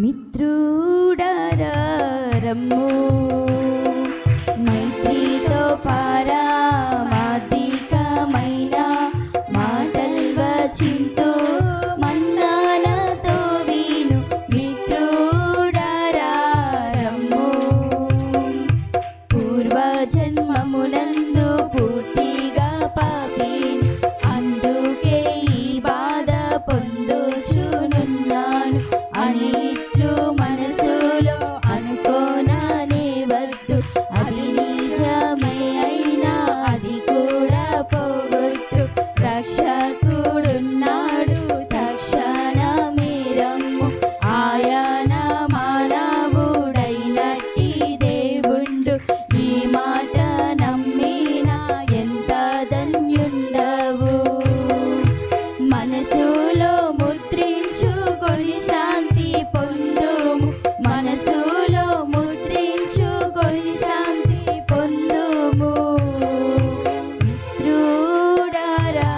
మిత్రుడారా రమ్ము మైత్రితో పారమార్థికమైన మాటల్ వచింతు మన్నానతో విను మిత్రుడారా రమ్ము పూర్వజన్మమునందు పూర్తిగా పాపిని అందుకే ఈ బాధ పొందుచునున్నాను అని ఇట్లు మనసులో అనుకోననే వద్దు. అది నిజమే అయినా అది కూడా పోగొట్టు. రక్షకుడున్నాడు తక్షణమే రమ్ము. ఆయన మానవుడైనట్టి దేవుండు. ఈ మాట నమ్మిన ఎంత ధన్యుండవు. మనసులో ముద్రించుకొని శాంతి పొందుము. మనసులో ముద్రించుకొని శాంతి పొందుము. మిత్రుడారా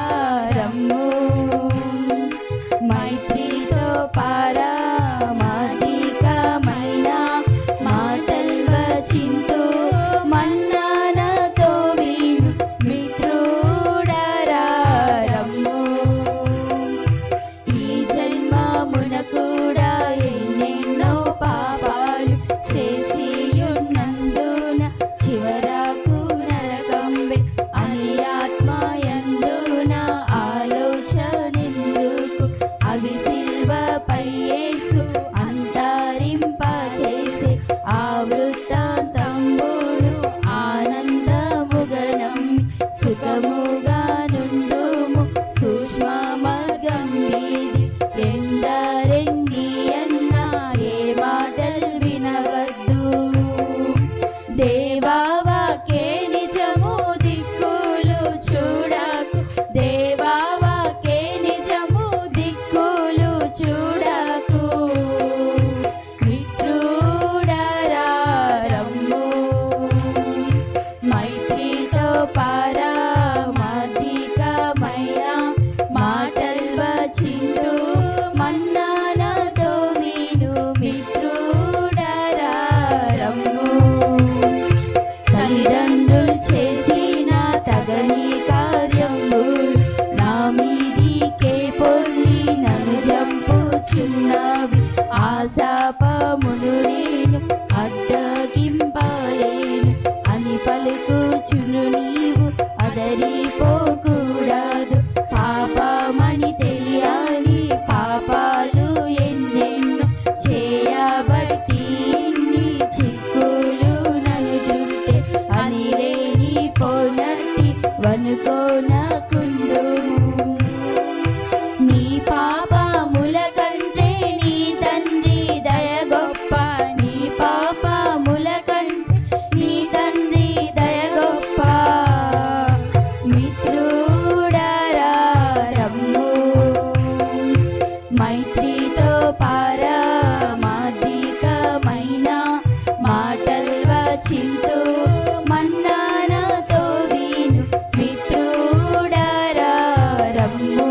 రమ్ము మైత్రితో పారమార్థికమైన మాటల్ వచింతు మన్నానతో విను మిత్రుడారా రమ్ము. ఈ జన్మమున కూడా ఎన్నెన్నో పాపాలు చేసి ఉన్నందున చివరకు నరకంబే అని ఆత్మయందున ఆలోచనెందుకు. అవి సిల్వపై యేసు అంతరింపచేసే ఆ వృత్తాంతంబును ఆనందముగా నమ్మి సుఖముగా నుండుము. సూక్ష్మ మార్గం వీధి ఎందరెన్ని అన్నా ఏ మాటల్ వినవద్దు. దేవావాక్యే నిజము దిక్కులు చూడకు. దేవావాక్యే నిజము దిక్కులు చూడకు. మిత్రుడారా రమ్ము మైత్రితో పారమార్థికమైన మాటల్ వచింతు మన్నానతో విను మిత్రుడారా రమ్ము. తల్లిదండ్రులు చేసిన తగని కార్యములు నా మీదికే పొర్లి నన్ను చంపుచున్నవి. ఆ శాపమును నేను అడ్డగింపలేను అని పలుకుచును నీవు అదరిపోకూడదు. పాపమని తెలియని పాపాలు ఎన్నెన్నో చేయబట్టి ఇన్ని చిక్కులు నన్ను చుట్టే అని లేని పోనట్టి వనుకోనకుండుము. నీ పాపముల కంటే నీ తండ్రి దయ గొప్ప. నీ పాపముల కంటే నీ తండ్రి దయ గొప్ప. మిత్రుడారా రమ్ము మైత్రితో పారమార్థికమైన మాటల్ వచింతు మన్నానతో విను మిత్రుడారా రమ్ము.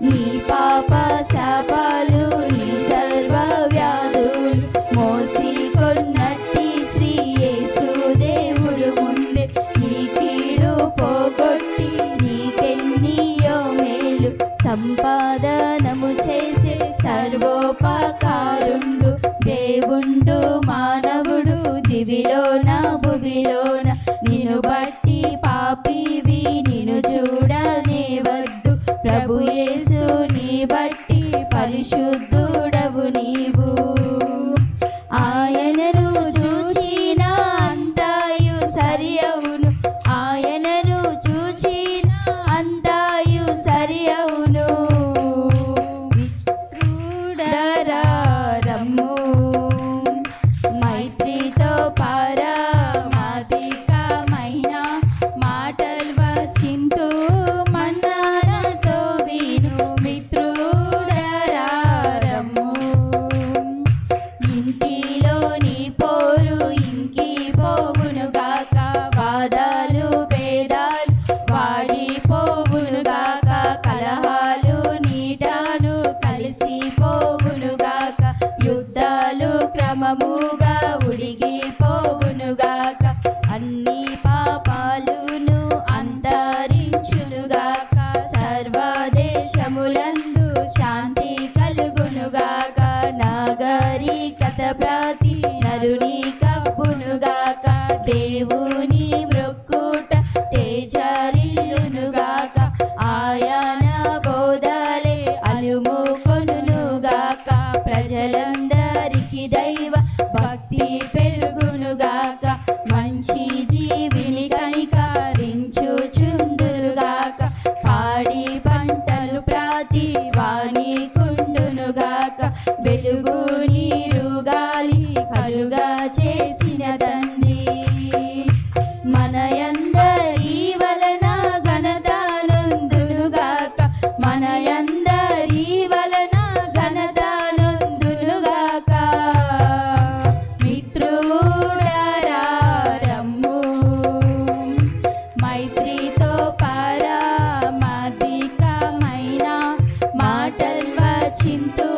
నీ పాప శాపాలు నీ సర్వ వ్యాధులు మోసికొన్నట్టి శ్రీ యేసు దేవుడు ముందే నీ కీడు పోగొట్టి నీకెన్నియో మేలు సంపాదనము చేసే సర్వోపకారుండు దేవుండు. మానవుడు దివిలోన భువిలోన నిన్ను బట్టి పాపివి నిన్ను చూడనే వద్దు. ప్రభు యేసు నీ బట్టి పరిశుద్ధుడవు నీవు. ఆయనను చూచిన అంతయు సరి అవును. ఆయనను చూచిన అంతయు సరి అవును. మిత్రుడారా రమ్ము మైత్రితో పారమార్థికమైన మాటల్ వచింతు మన్నానతో విను మిత్రుడారా రమ్ము. మతప్రాతి నరుని కప్పునుగాక దేవుని మ్రొక్కుట తేజరిల్లునుగాక ఆయన బోధలే అలుముకొనుగాక ప్రజలందరికి దైవ భక్తి పెరుగునుగాక మంచి జీవిని కనికరించుచుందురుగాక పాడి పంటలు ప్రాతి వాణి కుండునుగాక వెలుగు నీరు గాలి కలుగా చేసిన తండ్రి మనయందరి వలన ఘనత నొందునుగాక మనయందరి వలన ఘనత నొందునుగాక మిత్రుడరా రమ్ము మైత్రితో పరమాధికమైన మాటలు వచింతు